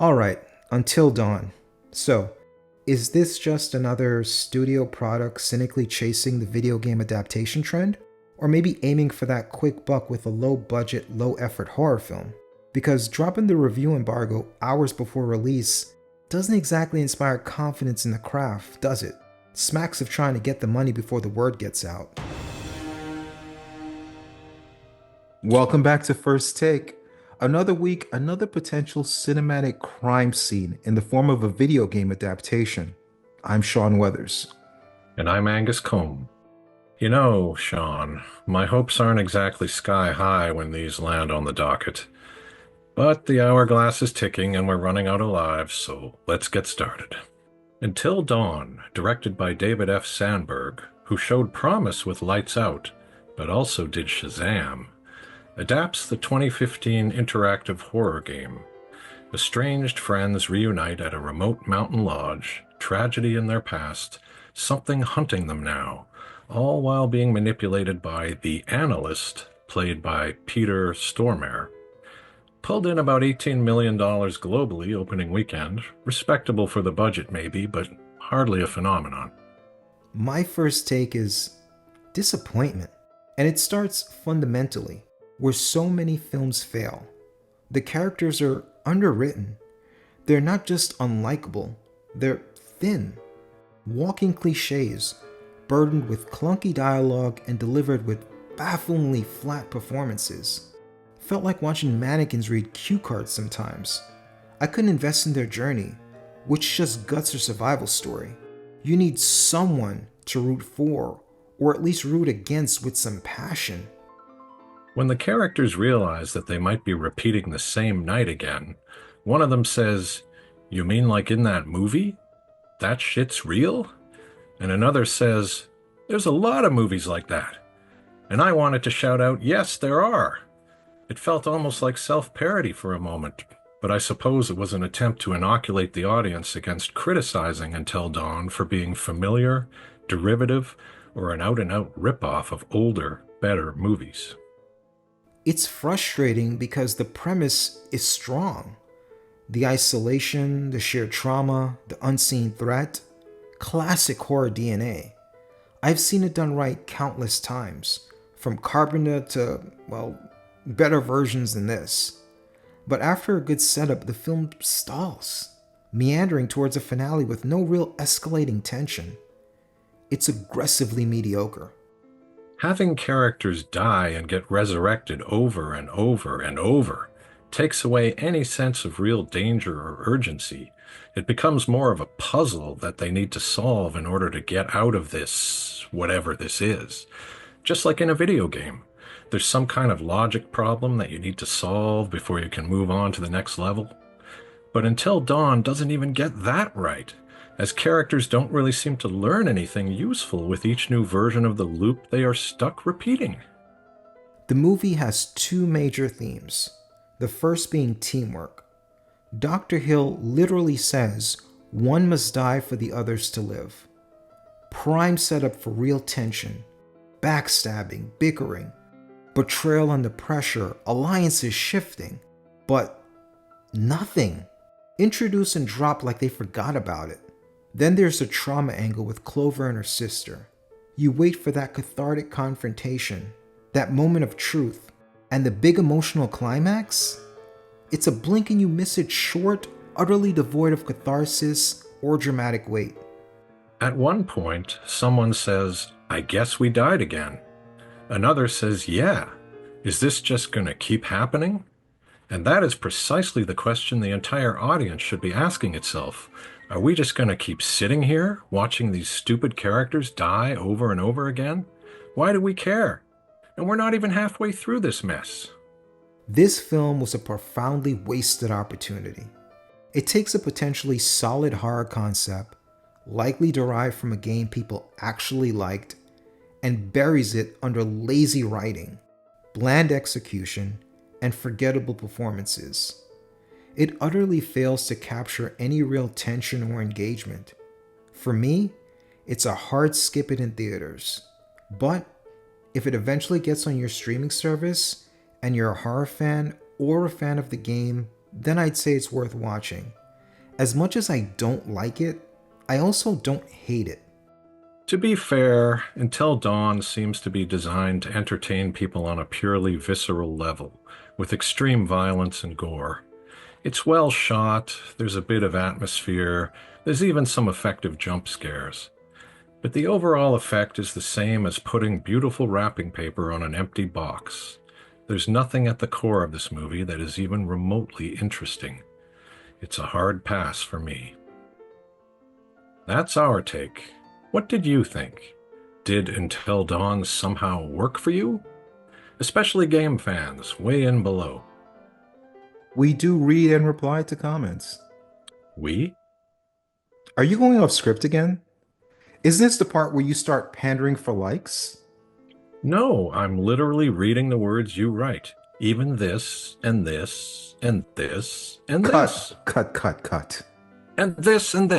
Alright, Until Dawn. So, is this just another studio product cynically chasing the video game adaptation trend? Or maybe aiming for that quick buck with a low budget, low effort horror film? Because dropping the review embargo hours before release doesn't exactly inspire confidence in the craft, does it? Smacks of trying to get the money before the word gets out. Welcome back to First Take. Another week, another potential cinematic crime scene in the form of a video game adaptation. I'm Sean Weathers. And I'm Angus Combe. You know, Sean, my hopes aren't exactly sky high when these land on the docket. But the hourglass is ticking and we're running out of lives, so let's get started. Until Dawn, directed by David F. Sandberg, who showed promise with Lights Out, but also did Shazam, adapts the 2015 interactive horror game. Estranged friends reunite at a remote mountain lodge, tragedy in their past, something hunting them now, all while being manipulated by the Analyst, played by Peter Stormare. Pulled in about $18 million globally opening weekend, respectable for the budget maybe, but hardly a phenomenon. My first take is disappointment. And it starts fundamentally, where so many films fail. The characters are underwritten. They're not just unlikable, they're thin, walking cliches, burdened with clunky dialogue and delivered with bafflingly flat performances. Felt like watching mannequins read cue cards sometimes. I couldn't invest in their journey, which just guts their survival story. You need someone to root for, or at least root against with some passion. When the characters realize that they might be repeating the same night again, one of them says, "You mean like in that movie? That shit's real?" And another says, "There's a lot of movies like that." And I wanted to shout out, "Yes, there are." It felt almost like self-parody for a moment, but I suppose it was an attempt to inoculate the audience against criticizing Until Dawn for being familiar, derivative, or an out-and-out rip-off of older, better movies. It's frustrating because the premise is strong. The isolation, the sheer trauma, the unseen threat, classic horror DNA. I've seen it done right countless times, from Carpenter to, well, better versions than this. But after a good setup, the film stalls, meandering towards a finale with no real escalating tension. It's aggressively mediocre. Having characters die and get resurrected over and over and over takes away any sense of real danger or urgency. It becomes more of a puzzle that they need to solve in order to get out of this, whatever this is. Just like in a video game. There's some kind of logic problem that you need to solve before you can move on to the next level. But Until Dawn doesn't even get that right, as characters don't really seem to learn anything useful with each new version of the loop they are stuck repeating. The movie has two major themes, the first being teamwork. Dr. Hill literally says one must die for the others to live. Prime setup for real tension, backstabbing, bickering, betrayal under pressure, alliances shifting, but nothing. Introduce and drop like they forgot about it. Then there's the trauma angle with Clover and her sister. You wait for that cathartic confrontation, that moment of truth, and the big emotional climax? It's a blink and you miss it short, utterly devoid of catharsis or dramatic weight. At one point, someone says, "I guess we died again." Another says, "Yeah, is this just going to keep happening?" And that is precisely the question the entire audience should be asking itself. Are we just going to keep sitting here, watching these stupid characters die over and over again? Why do we care? And we're not even halfway through this mess. This film was a profoundly wasted opportunity. It takes a potentially solid horror concept, likely derived from a game people actually liked, and buries it under lazy writing, bland execution, and forgettable performances. It utterly fails to capture any real tension or engagement. For me, it's a hard skip it in theaters. But if it eventually gets on your streaming service and you're a horror fan or a fan of the game, then I'd say it's worth watching. As much as I don't like it, I also don't hate it. To be fair, Until Dawn seems to be designed to entertain people on a purely visceral level, with extreme violence and gore. It's well shot, there's a bit of atmosphere, there's even some effective jump scares. But the overall effect is the same as putting beautiful wrapping paper on an empty box. There's nothing at the core of this movie that is even remotely interesting. It's a hard pass for me. That's our take. What did you think? Did Until Dawn somehow work for you? Especially game fans, weigh in below. We do read and reply to comments. We? Are you going off script again? Isn't this the part where you start pandering for likes? No, I'm literally reading the words you write. Even this, and this, and this, and this. Cut. And this, and this.